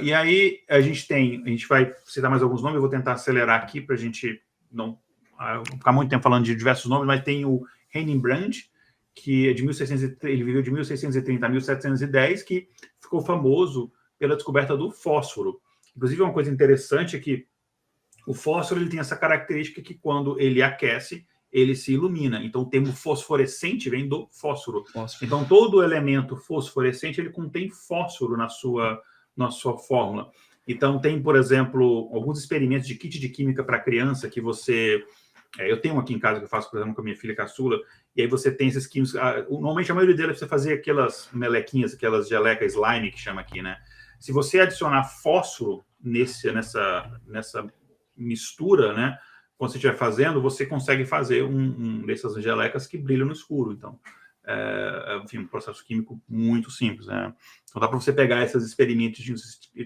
E aí a gente vai citar mais alguns nomes, eu vou tentar acelerar aqui para a gente não ficar muito tempo falando de diversos nomes, mas tem o Henning Brand, que é de 1630, ele viveu de 1630 a 1710, que ficou famoso pela descoberta do fósforo. Inclusive, uma coisa interessante é que o fósforo ele tem essa característica que quando ele aquece, ele se ilumina. Então, o termo fosforescente vem do fósforo. Então, todo elemento fosforescente ele contém fósforo na sua fórmula. Então, tem, por exemplo, alguns experimentos de kit de química para criança que você... eu tenho aqui em casa que eu faço, por exemplo, com a minha filha caçula, e aí você tem esses químicos... normalmente, a maioria deles é você fazer aquelas melequinhas, aquelas gelecas slime, que chama aqui, né? Se você adicionar fósforo nessa mistura, né? Quando você estiver fazendo, você consegue fazer um dessas gelecas que brilham no escuro. Então, enfim, um processo químico muito simples, né? Então, dá para você pegar esses experimentos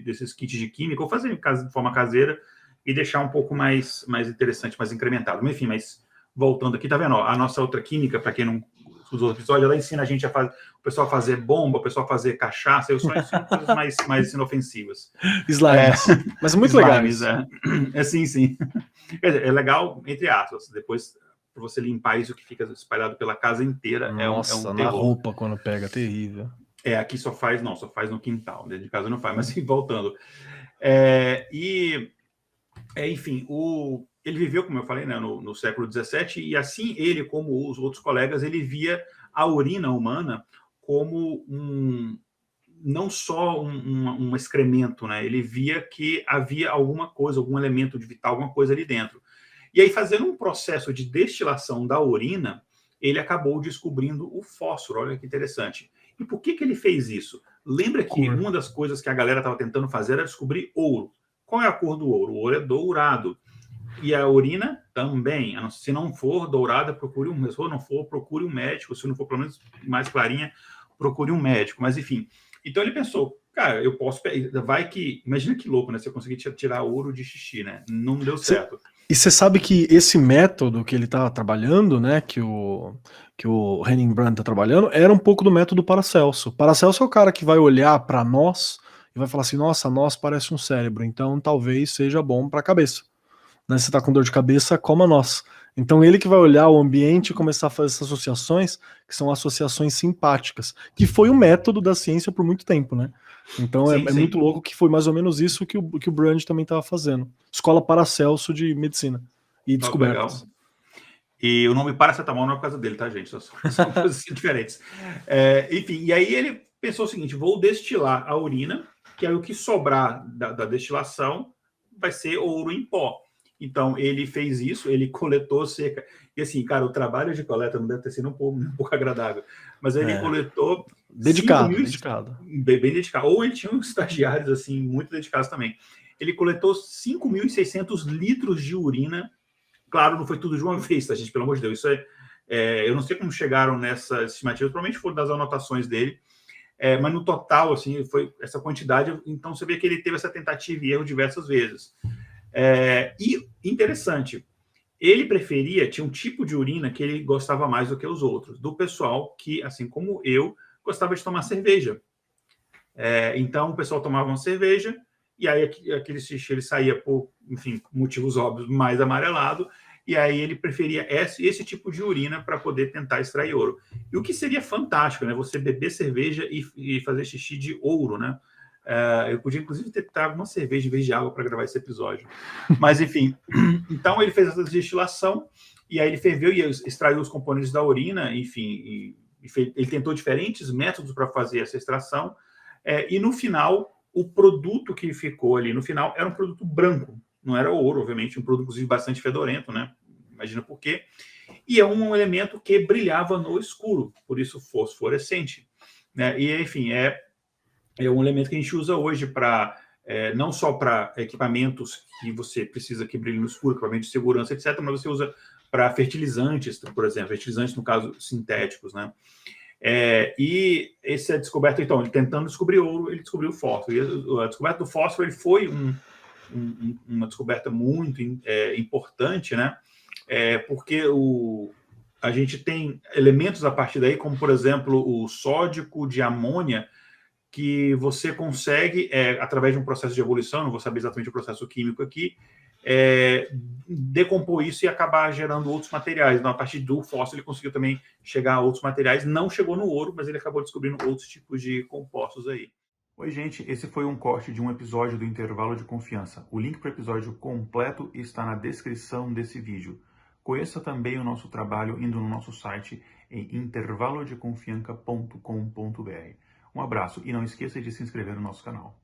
desses kits de química ou fazer de forma caseira e deixar um pouco mais interessante, mais incrementado. Enfim, mas voltando aqui, tá vendo? Ó, a nossa outra química, para quem não usou o episódio, ela ensina a gente o pessoal a fazer bomba, o pessoal a fazer cachaça. Eu só ensino coisas mais inofensivas. Slimes. Mas muito Slimes, legais. Sim. É legal, entre aspas. Depois, para você limpar isso que fica espalhado pela casa inteira, Nossa, é um na terror. roupa quando pega, terrível. Aqui só faz no quintal. Dentro de casa não faz, mas voltando. Enfim, ele viveu, como eu falei, né, no século XVII, e assim ele, como os outros colegas, ele via a urina humana como não só um excremento, né? Ele via que havia alguma coisa, algum elemento de vital, alguma coisa ali dentro. E aí, fazendo um processo de destilação da urina, ele acabou descobrindo o fósforo. Olha que interessante. E por que ele fez isso? Lembra que uma das coisas que a galera estava tentando fazer era descobrir ouro. Qual é a cor do ouro? O ouro é dourado. E a urina também. Se não for dourada, procure um... Se não for, procure um médico. Se não for, pelo menos, mais clarinha, procure um médico. Mas, enfim. Então, ele pensou, cara, eu posso... Vai que... Imagina que louco, né? Se eu conseguir tirar ouro de xixi, né? Não deu certo. E você sabe que esse método que ele estava trabalhando, né, que o Henning Brand está trabalhando, era um pouco do método Paracelso. Paracelso é o cara que vai olhar para nós e vai falar assim, nossa, nós parece um cérebro, então talvez seja bom para a cabeça. Né, se você está com dor de cabeça, coma nós. Então ele que vai olhar o ambiente e começar a fazer essas associações, que são associações simpáticas, que foi o método da ciência por muito tempo, né? Então sim. Muito louco que foi mais ou menos isso que o Brand também estava fazendo. Escola Paracelso de Medicina e descobertas. Legal. E o nome Paracetamol não é por causa dele, tá, gente? São coisas diferentes. Enfim, e aí ele pensou o seguinte, vou destilar a urina, que aí o que sobrar da destilação vai ser ouro em pó. Então, ele fez isso, ele coletou cerca... E assim, cara, o trabalho de coleta não deve ter sido um pouco agradável, mas ele coletou... Dedicado. Bem dedicado. Ou ele tinha uns estagiários, assim, muito dedicados também. Ele coletou 5.600 litros de urina. Claro, não foi tudo de uma vez, tá, gente? Pelo amor de Deus. Isso eu não sei como chegaram nessa estimativa, provavelmente foram das anotações dele, mas no total, assim, foi essa quantidade. Então, você vê que ele teve essa tentativa e erro diversas vezes. E interessante, ele tinha um tipo de urina que ele gostava mais do que os outros, do pessoal que, assim como eu, gostava de tomar cerveja. Então, o pessoal tomava uma cerveja, e aí aquele xixi ele saía por, enfim, motivos óbvios, mais amarelado, e aí ele preferia esse tipo de urina para poder tentar extrair ouro. E o que seria fantástico, né? Você beber cerveja e fazer xixi de ouro, né? Eu podia, inclusive, ter trago uma cerveja em vez de água para gravar esse episódio. Mas, enfim, então ele fez essa destilação, e aí ele ferveu e extraiu os componentes da urina, enfim, ele tentou diferentes métodos para fazer essa extração, e no final, o produto que ficou ali no final era um produto branco, não era ouro, obviamente, um produto, inclusive, bastante fedorento, né? Imagina por quê. E é um elemento que brilhava no escuro, por isso fosforescente. Né? E, enfim, é um elemento que a gente usa hoje para, não só para equipamentos que você precisa que brilhem no escuro, equipamento de segurança, etc., mas você usa para fertilizantes, por exemplo, fertilizantes, no caso, sintéticos, né? E essa descoberta, então, ele tentando descobrir ouro, ele descobriu o fósforo. E a descoberta do fósforo ele foi uma descoberta muito importante, né? Porque a gente tem elementos a partir daí, como, por exemplo, o sódico de amônia, que você consegue, através de um processo de evolução, não vou saber exatamente o processo químico aqui, decompor isso e acabar gerando outros materiais. Então, a partir do fóssil, ele conseguiu também chegar a outros materiais. Não chegou no ouro, mas ele acabou descobrindo outros tipos de compostos aí. Oi, gente, esse foi um corte de um episódio do Intervalo de Confiança. O link para o episódio completo está na descrição desse vídeo. Conheça também o nosso trabalho indo no nosso site em intervalodeconfianca.com.br. Um abraço e não esqueça de se inscrever no nosso canal.